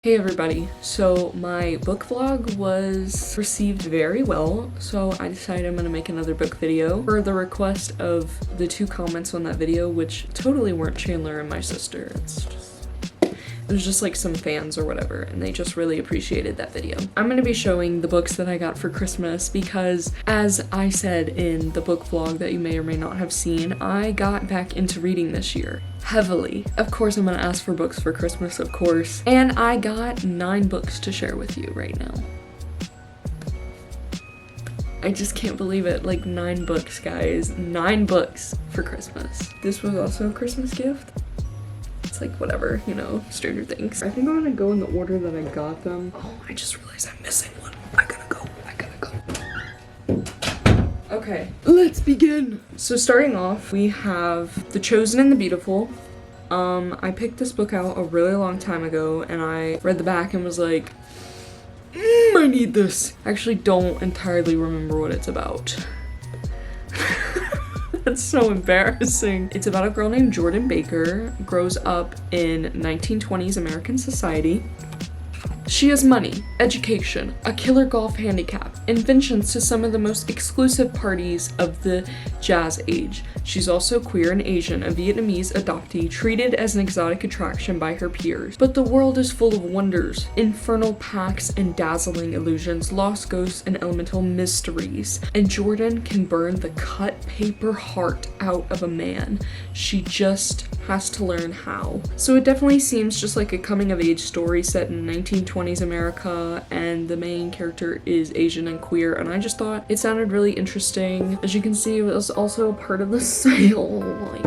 Hey everybody, so my book vlog was received very well, so I decided I'm gonna make another book video for the request of the two comments on that video, which totally weren't Chandler and my sister. It was just like some fans or whatever, and they just really appreciated that video. I'm gonna be showing the books that I got for Christmas because, as I said in the book vlog that you may or may not have seen, I got back into reading this year. Heavily. Of course I'm gonna ask for books for Christmas, of course. And I got 9 books to share with you right now. I just can't believe it. Like 9 books, guys. 9 books for Christmas. This was also a Christmas gift. It's like whatever, you know, Stranger Things. I think I'm gonna go in the order that I got them. Oh, I just realized I'm missing one. I gotta go. Okay, let's begin. So starting off, we have The Chosen and the Beautiful. I picked this book out a really long time ago and I read the back and was like, I need this. I actually don't entirely remember what it's about. That's so embarrassing. It's about a girl named Jordan Baker, grows up in 1920s American society. She has money, education, a killer golf handicap, inventions to some of the most exclusive parties of the jazz age. She's also queer and Asian, a Vietnamese adoptee treated as an exotic attraction by her peers. But the world is full of wonders, infernal pacts and dazzling illusions, lost ghosts and elemental mysteries. And Jordan can burn the cut paper heart out of a man. She just has to learn how. So it definitely seems just like a coming of age story set in 1920s America, and the main character is Asian and queer, and I just thought it sounded really interesting. As you can see, it was also a part of the sale. I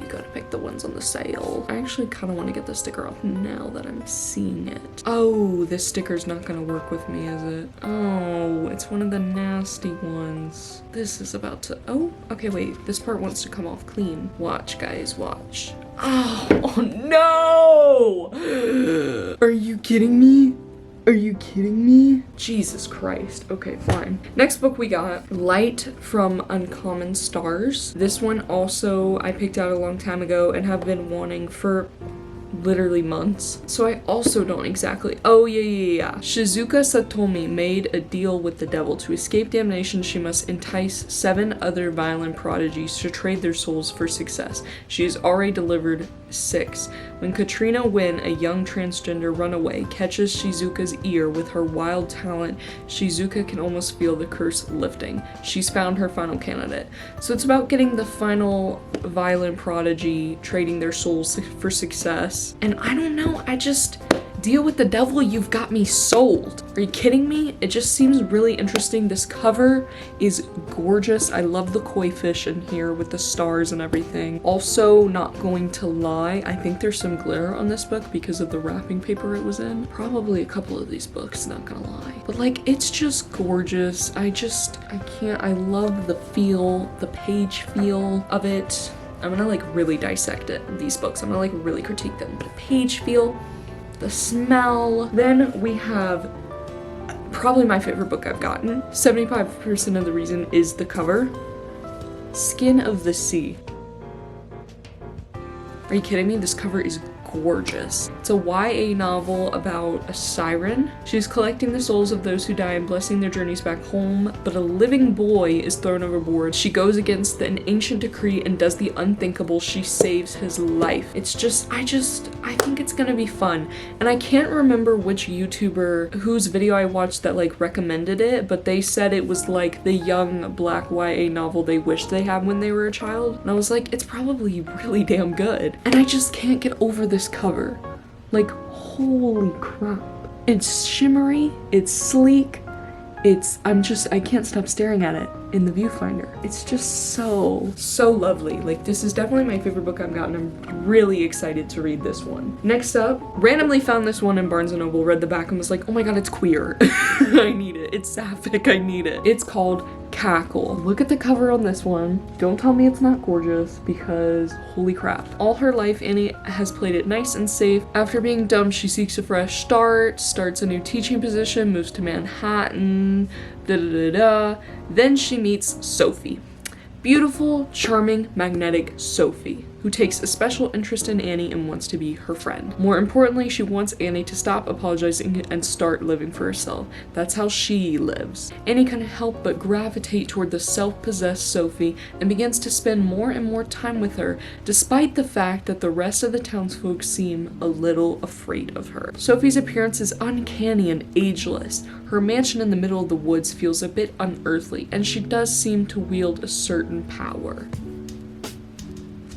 gotta pick the ones on the sale. I actually kind of want to get the sticker off now that I'm seeing it. Oh, this sticker's not gonna work with me, is it? Oh, it's one of the nasty ones. This is about to, oh, okay, wait, this part wants to come off clean. Watch, guys, watch. Oh no! Are you kidding me? Are you kidding me? Jesus Christ. Okay, fine. Next book we got, Light from Uncommon Stars. This one also I picked out a long time ago and have been wanting for literally months. So I also don't exactly, oh yeah. Shizuka Satomi made a deal with the devil. To escape damnation, she must entice 7 other violent prodigies to trade their souls for success. She has already delivered 6. When Katrina Wynn, a young transgender runaway, catches Shizuka's ear with her wild talent, Shizuka can almost feel the curse lifting. She's found her final candidate. So it's about getting the final violent prodigy, trading their souls for success. And I don't know, I just deal with the devil, you've got me sold. Are you kidding me? It just seems really interesting. This cover is gorgeous. I love the koi fish in here with the stars and everything. Also, not going to lie, I think there's some glitter on this book because of the wrapping paper it was in. Probably a couple of these books, not gonna lie. But like, it's just gorgeous. I love the feel, the page feel of it. I'm gonna like really dissect it, these books. I'm gonna like really critique them. The page feel, the smell. Then we have probably my favorite book I've gotten. 75% of the reason is the cover. Skin of the Sea. Are you kidding me? This cover is gorgeous. It's a YA novel about a siren. She's collecting the souls of those who die and blessing their journeys back home, but a living boy is thrown overboard. She goes against an ancient decree and does the unthinkable. She saves his life. It's just, I think it's gonna be fun. And I can't remember which YouTuber whose video I watched that like recommended it, but they said it was like the young black YA novel they wished they had when they were a child. And I was like, it's probably really damn good. And I just can't get over this cover. Like, holy crap. It's shimmery, it's sleek, I can't stop staring at it in the viewfinder. It's just so lovely. Like, this is definitely my favorite book I've gotten. I'm really excited to read this one. Next up, randomly found this one in Barnes & Noble, read the back and was like, oh my god, it's queer. I need it. It's sapphic, I need it. It's called Cackle. Look at the cover on this one. Don't tell me it's not gorgeous, because holy crap. All her life, Annie has played it nice and safe. After being dumped, she seeks a fresh start, starts a new teaching position, moves to Manhattan, Then she meets Sophie. Beautiful, charming, magnetic Sophie, who takes a special interest in Annie and wants to be her friend. More importantly, she wants Annie to stop apologizing and start living for herself. That's how she lives. Annie can't help but gravitate toward the self-possessed Sophie and begins to spend more and more time with her, despite the fact that the rest of the townsfolk seem a little afraid of her. Sophie's appearance is uncanny and ageless. Her mansion in the middle of the woods feels a bit unearthly, and she does seem to wield a certain power.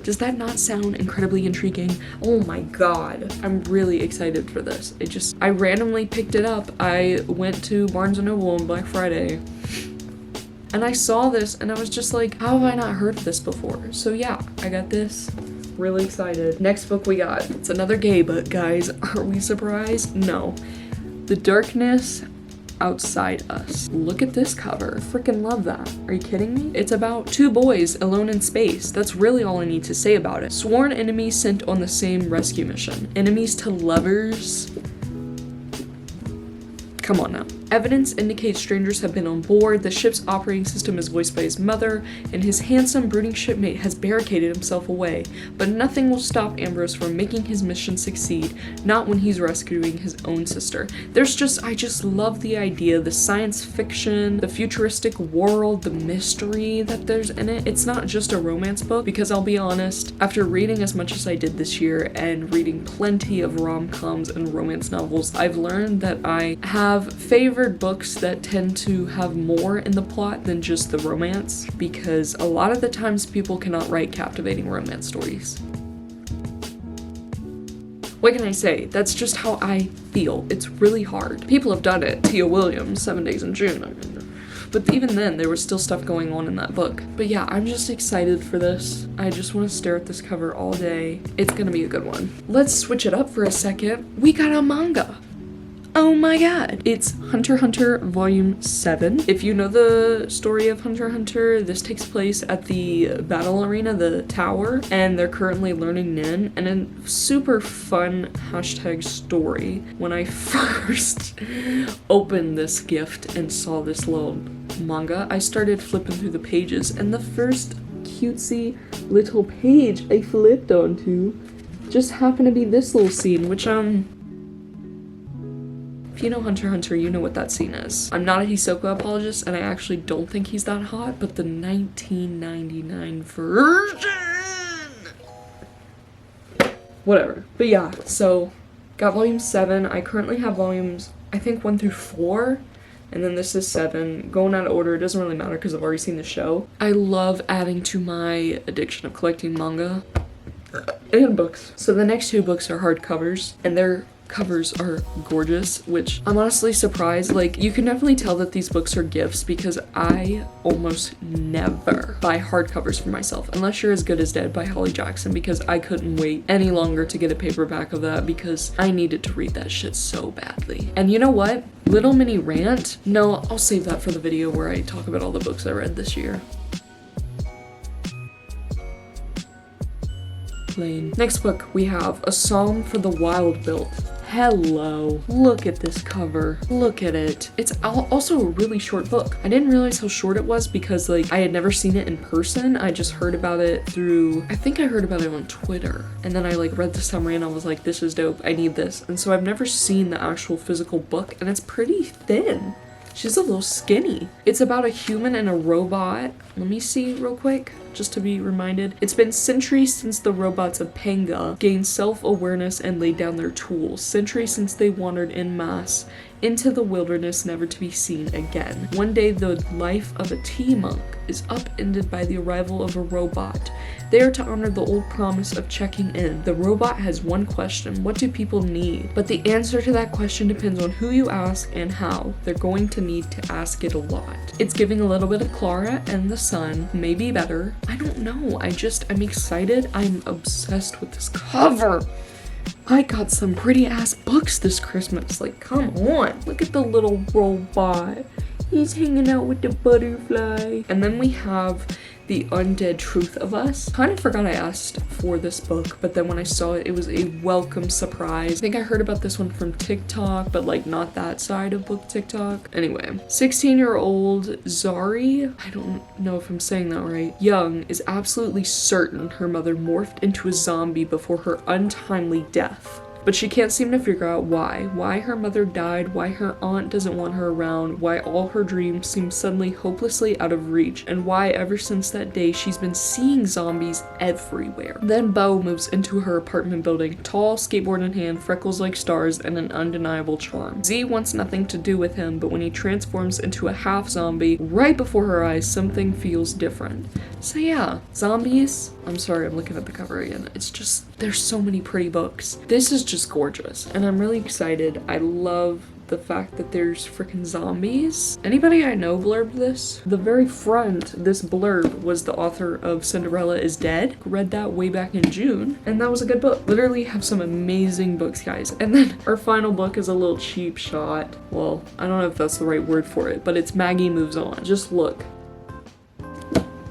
Does that not sound incredibly intriguing? Oh my god. I'm really excited for this. I randomly picked it up. I went to Barnes & Noble on Black Friday and I saw this and I was just like, how have I not heard of this before? So yeah, I got this. Really excited. Next book we got. It's another gay book, guys. Are we surprised? No. The Darkness Outside Us. Look at this cover. Freaking love that. Are you kidding me? It's about two boys alone in space. That's really all I need to say about it. Sworn enemies sent on the same rescue mission. Enemies to lovers. Come on now. Evidence indicates strangers have been on board. The ship's operating system is voiced by his mother, and his handsome, brooding shipmate has barricaded himself away. But nothing will stop Ambrose from making his mission succeed, not when he's rescuing his own sister. I just love the idea, the science fiction, the futuristic world, the mystery that there's in it. It's not just a romance book, because I'll be honest, after reading as much as I did this year and reading plenty of rom-coms and romance novels, I've learned that I have favored books that tend to have more in the plot than just the romance, because a lot of the times people cannot write captivating romance stories. What can I say? That's just how I feel. It's really hard. People have done it. Tia Williams, 7 Days in June. But even then, there was still stuff going on in that book. But yeah, I'm just excited for this. I just want to stare at this cover all day. It's gonna be a good one. Let's switch it up for a second. We got a manga. Oh my god. It's Hunter x Hunter Volume 7. If you know the story of Hunter x Hunter, this takes place at the battle arena, the tower, and they're currently learning Nin, and a super fun story. When I first opened this gift and saw this little manga, I started flipping through the pages, and the first cutesy little page I flipped onto just happened to be this little scene, which if you know Hunter x Hunter, you know what that scene is. I'm not a Hisoka apologist, and I actually don't think he's that hot, but the 1999 version! Whatever. But yeah, so, got volume 7. I currently have volumes, I think 1 through 4, and then this is 7. Going out of order, it doesn't really matter because I've already seen the show. I love adding to my addiction of collecting manga and books. So the next 2 books are hardcovers, and they're covers are gorgeous, which I'm honestly surprised. Like, you can definitely tell that these books are gifts, because I almost never buy hardcovers for myself unless You're as Good as Dead by Holly Jackson, because I couldn't wait any longer to get a paperback of that because I needed to read that shit so badly. And you know what? Little mini rant? No, I'll save that for the video where I talk about all the books I read this year. Next book, we have A Psalm for the Wild Built. Hello. Look at this cover. Look at it. It's also a really short book. I didn't realize how short it was because, like, I had never seen it in person. I just heard about it through, I think I heard about it on Twitter. And then I, like, read the summary and I was like, this is dope. I need this. And so I've never seen the actual physical book, and it's pretty thin. She's a little skinny. It's about a human and a robot. Let me see real quick, just to be reminded. It's been centuries since the robots of Panga gained self-awareness and laid down their tools. Centuries since they wandered en masse into the wilderness, never to be seen again. One day, the life of a tea monk is upended by the arrival of a robot. They are to honor the old promise of checking in. The robot has one question: what do people need? But the answer to that question depends on who you ask and how. They're going to need to ask it a lot. It's giving a little bit of Clara and the Sun, maybe better. I don't know. I'm excited. I'm obsessed with this cover. I got some pretty ass books this Christmas. Like, come on. Look at the little robot. He's hanging out with the butterfly. And then we have The Undead Truth of Us. Kind of forgot I asked for this book, but then when I saw it, it was a welcome surprise. I think I heard about this one from TikTok, but like not that side of book TikTok. Anyway, 16-year-old Zari, I don't know if I'm saying that right, Young is absolutely certain her mother morphed into a zombie before her untimely death. But she can't seem to figure out why her mother died, why her aunt doesn't want her around, why all her dreams seem suddenly hopelessly out of reach, and why ever since that day she's been seeing zombies everywhere. Then Bo moves into her apartment building, tall, skateboard in hand, freckles like stars, and an undeniable charm. Z wants nothing to do with him, but when he transforms into a half zombie, right before her eyes, something feels different. So yeah, zombies. I'm sorry, I'm looking at the cover again. It's just, there's so many pretty books. This is just gorgeous, and I'm really excited. I love the fact that there's freaking zombies. Anybody I know blurbed this? The very front, this blurb was the author of Cinderella is Dead. Read that way back in June, and that was a good book. Literally have some amazing books, guys. And then our final book is a little cheap shot. Well, I don't know if that's the right word for it, but it's Maggie Moves On. Just look.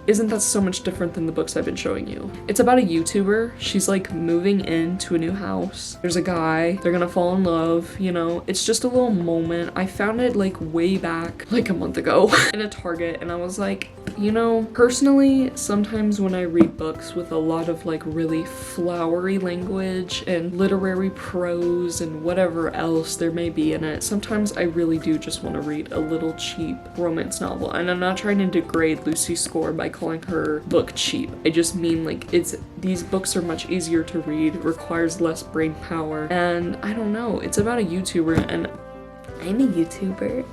Isn't that so much different than the books I've been showing you? It's about a YouTuber. She's like moving into a new house. There's a guy, they're gonna fall in love, you know? It's just a little moment. I found it like way back, like a month ago in a Target, and I was like, you know, personally, sometimes when I read books with a lot of like really flowery language and literary prose and whatever else there may be in it, sometimes I really do just want to read a little cheap romance novel. And I'm not trying to degrade Lucy Score by calling her book cheap. I just mean like these books are much easier to read, requires less brain power, and I don't know, it's about a YouTuber, and I'm a YouTuber.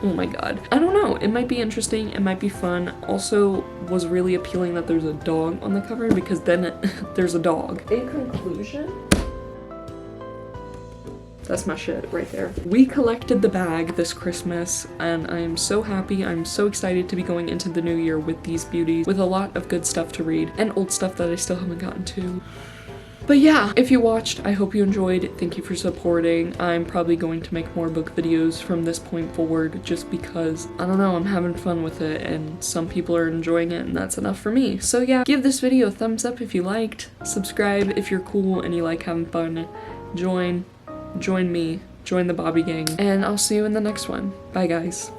Oh my god. I don't know. It might be interesting. It might be fun. Also was really appealing that there's a dog on the cover, because then there's a dog. In conclusion, that's my shit right there. We collected the bag this Christmas, and I am so happy. I'm so excited to be going into the new year with these beauties, with a lot of good stuff to read and old stuff that I still haven't gotten to. But yeah, if you watched, I hope you enjoyed. Thank you for supporting. I'm probably going to make more book videos from this point forward, just because, I don't know, I'm having fun with it and some people are enjoying it, and that's enough for me. So yeah, give this video a thumbs up if you liked, subscribe if you're cool and you like having fun, join me, join the Bobby gang, and I'll see you in the next one. Bye guys.